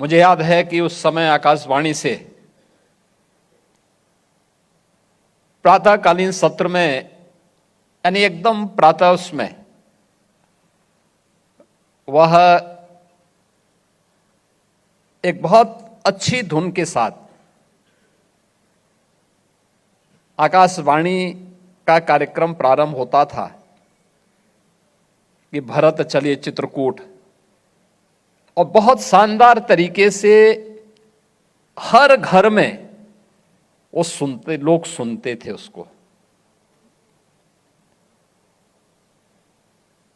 मुझे याद है कि उस समय आकाशवाणी से प्रातःकालीन सत्र में, यानी एकदम प्रातः उसमें वह एक बहुत अच्छी धुन के साथ आकाशवाणी का कार्यक्रम प्रारंभ होता था कि भरत चलिए चित्रकूट, और बहुत शानदार तरीके से हर घर में वो लोग सुनते थे उसको।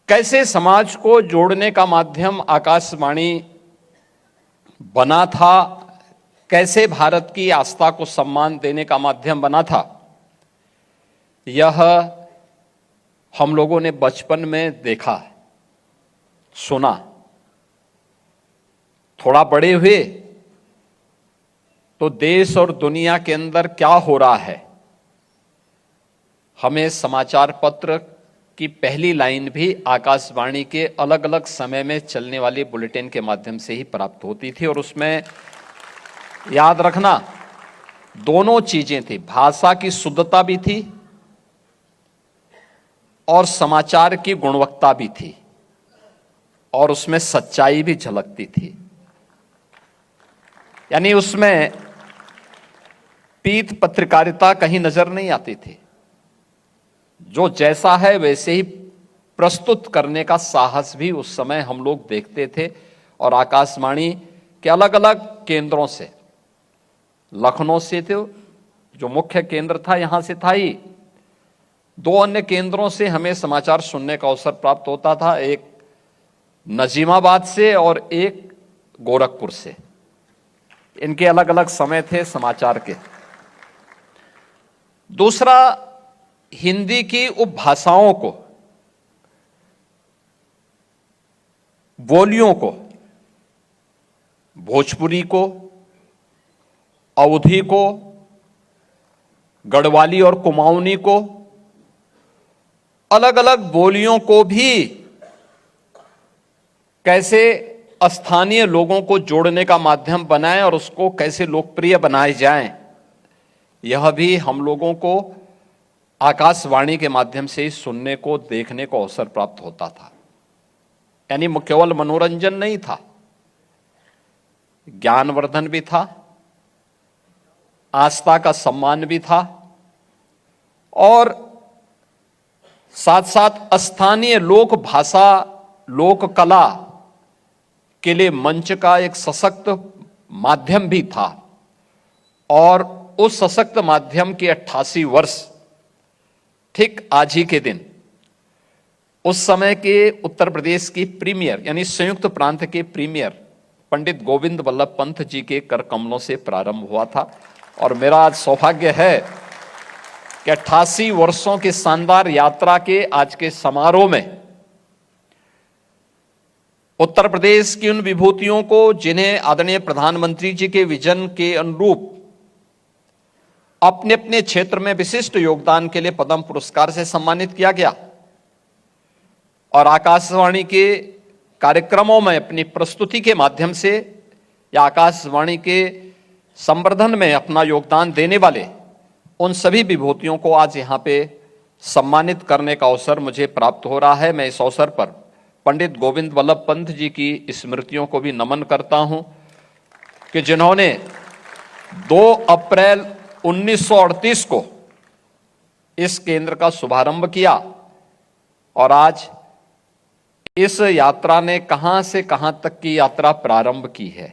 कैसे समाज को जोड़ने का माध्यम आकाशवाणी बना था, कैसे भारत की आस्था को सम्मान देने का माध्यम बना था, यह हम लोगों ने बचपन में देखा, सुना। थोड़ा बड़े हुए तो देश और दुनिया के अंदर क्या हो रहा है, हमें समाचार पत्र की पहली लाइन भी आकाशवाणी के अलग अलग समय में चलने वाले बुलेटिन के माध्यम से ही प्राप्त होती थी। और उसमें याद रखना, दोनों चीजें थी, भाषा की शुद्धता भी थी और समाचार की गुणवत्ता भी थी, और उसमें सच्चाई भी झलकती थी। यानी उसमें पीठ पत्रकारिता कहीं नजर नहीं आती थी। जो जैसा है वैसे ही प्रस्तुत करने का साहस भी उस समय हम लोग देखते थे। और आकाशवाणी के अलग अलग केंद्रों से, लखनऊ से थे जो मुख्य केंद्र था, यहां से था ही, दो अन्य केंद्रों से हमें समाचार सुनने का अवसर प्राप्त होता था, एक नजीमाबाद से और एक गोरखपुर से। इनके अलग अलग समय थे समाचार के। दूसरा, हिंदी की उपभाषाओं को, बोलियों को, भोजपुरी को, अवधी को, गढ़वाली और कुमाऊनी को, अलग अलग बोलियों को भी कैसे स्थानीय लोगों को जोड़ने का माध्यम बनाएं और उसको कैसे लोकप्रिय बनाए जाएं, यह भी हम लोगों को आकाशवाणी के माध्यम से सुनने को, देखने को अवसर प्राप्त होता था। यानी केवल मनोरंजन नहीं था, ज्ञानवर्धन भी था, आस्था का सम्मान भी था, और साथ साथ स्थानीय लोक भाषा, लोक कला के लिए मंच का एक सशक्त माध्यम भी था। और उस सशक्त माध्यम के 88 वर्ष ठीक आज ही के दिन, उस समय के उत्तर प्रदेश की प्रीमियर, यानी संयुक्त प्रांत के प्रीमियर पंडित गोविंद वल्लभ पंत जी के कर कमलों से प्रारंभ हुआ था। और मेरा आज सौभाग्य है कि 88 वर्षों की शानदार यात्रा के आज के समारोह में उत्तर प्रदेश की उन विभूतियों को, जिन्हें आदरणीय प्रधानमंत्री जी के विजन के अनुरूप अपने अपने क्षेत्र में विशिष्ट योगदान के लिए पद्म पुरस्कार से सम्मानित किया गया, और आकाशवाणी के कार्यक्रमों में अपनी प्रस्तुति के माध्यम से या आकाशवाणी के संवर्धन में अपना योगदान देने वाले उन सभी विभूतियों को आज यहां पे सम्मानित करने का अवसर मुझे प्राप्त हो रहा है। मैं इस अवसर पर पंडित गोविंद वल्लभ पंत जी की स्मृतियों को भी नमन करता हूं कि जिन्होंने 2 अप्रैल 1938 को इस केंद्र का शुभारंभ किया, और आज इस यात्रा ने कहां से कहां तक की यात्रा प्रारंभ की है।